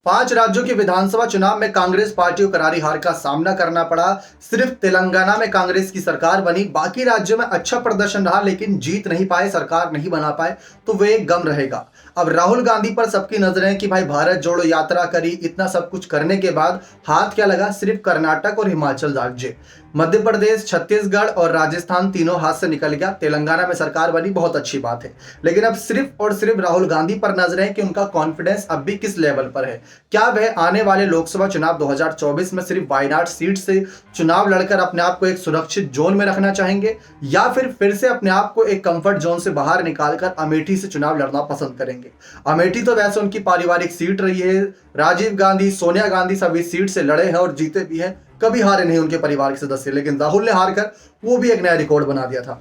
5 राज्यों के विधानसभा चुनाव में कांग्रेस पार्टी को करारी हार का सामना करना पड़ा। सिर्फ तेलंगाना में कांग्रेस की सरकार बनी, बाकी राज्यों में अच्छा प्रदर्शन रहा लेकिन जीत नहीं पाए, सरकार नहीं बना पाए, तो वे एक गम रहेगा। अब राहुल गांधी पर सबकी नजरें हैं कि भाई भारत जोड़ो यात्रा करी, इतना सब कुछ करने के बाद हाथ क्या लगा, सिर्फ कर्नाटक और हिमाचल राज्य। मध्य प्रदेश, छत्तीसगढ़ और राजस्थान तीनों हाथ से निकल गया। तेलंगाना में सरकार बनी, बहुत अच्छी बात है, लेकिन अब सिर्फ और सिर्फ राहुल गांधी पर नजरें हैं कि उनका कॉन्फिडेंस अब भी किस लेवल पर है। क्या वह आने वाले लोकसभा चुनाव 2024 में सिर्फ वायनाड सीट से चुनाव लड़कर अपने आप को एक सुरक्षित जोन में रखना चाहेंगे, या फिर से अपने आप को एक कंफर्ट जोन से बाहर निकालकर अमेठी से चुनाव लड़ना पसंद करेंगे। अमेठी तो वैसे उनकी पारिवारिक सीट रही है, राजीव गांधी, सोनिया गांधी सभी सीट से लड़े हैं और जीते भी हैं, कभी हारे नहीं उनके परिवार के सदस्य, लेकिन राहुल ने हार कर वो भी एक नया रिकॉर्ड बना दिया था।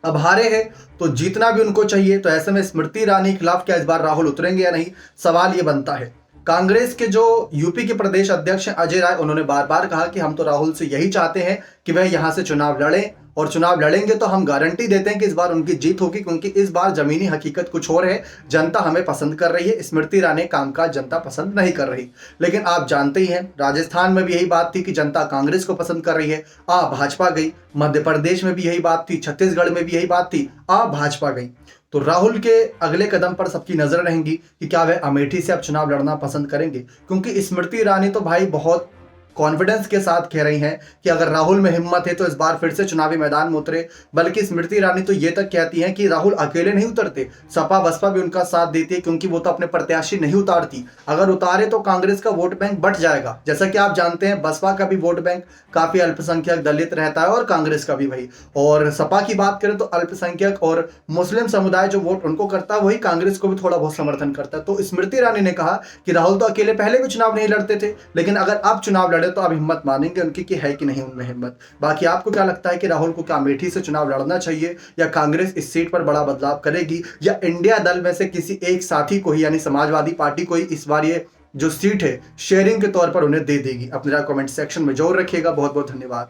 अब हारे हैं तो जीतना भी उनको चाहिए, तो ऐसे में स्मृति ईरानी के खिलाफ क्या इस बार राहुल उतरेंगे या नहीं, सवाल ये बनता है। कांग्रेस के जो यूपी के प्रदेश अध्यक्ष हैं अजय राय, उन्होंने बार बार कहा कि हम तो राहुल से यही चाहते हैं कि वह यहां से चुनाव लड़ें, और चुनाव लड़ेंगे तो हम गारंटी देते हैं कि इस बार उनकी जीत होगी, क्योंकि इस बार जमीनी हकीकत कुछ और है। जनता हमें पसंद कर रही है, स्मृति ईरानी कामकाज जनता पसंद नहीं कर रही। लेकिन आप जानते ही हैं, राजस्थान में भी यही बात थी कि जनता कांग्रेस को पसंद कर रही है, भाजपा गई। मध्य प्रदेश में भी यही बात थी, छत्तीसगढ़ में भी यही बात थी, भाजपा गई। तो राहुल के अगले कदम पर सबकी नजर रहेंगी कि क्या वह अमेठी से अब चुनाव लड़ना पसंद करेंगे, क्योंकि स्मृति ईरानी तो भाई बहुत कॉन्फिडेंस के साथ कह रही हैं कि अगर राहुल में हिम्मत है तो इस बार फिर से चुनावी मैदान में उतरे। बल्कि स्मृति ईरानी तो ये तक कहती हैं कि राहुल अकेले नहीं उतरते, सपा बसपा भी उनका साथ देती है, क्योंकि वो तो अपने प्रत्याशी नहीं उतारती। अगर उतारे तो कांग्रेस का वोट बैंक बट जाएगा। जैसा कि आप जानते हैं, बसपा का भी वोट बैंक काफी अल्पसंख्यक दलित रहता है और कांग्रेस का भी वही। और सपा की बात करें तो अल्पसंख्यक और मुस्लिम समुदाय जो वोट उनको करता है, वही कांग्रेस को भी थोड़ा बहुत समर्थन करता है। तो स्मृति ईरानी ने कहा कि राहुल तो अकेले पहले भी चुनाव नहीं लड़ते थे, लेकिन अगर अब चुनाव लड़े तो अब हिम्मत मानेंगे उनकी कि है कि नहीं उनमें हिम्मत। बाकी आपको क्या लगता है कि राहुल को क्या अमेठी से चुनाव लड़ना चाहिए, या कांग्रेस इस सीट पर बड़ा बदलाव करेगी, या इंडिया दल में से किसी एक साथी को ही यानी समाजवादी पार्टी को ही इस बार ये जो सीट है शेयरिंग के तौर पर उन्हें दे देगी? अपने कमेंट सेक्शन में जरूर रखिएगा। बहुत बहुत धन्यवाद।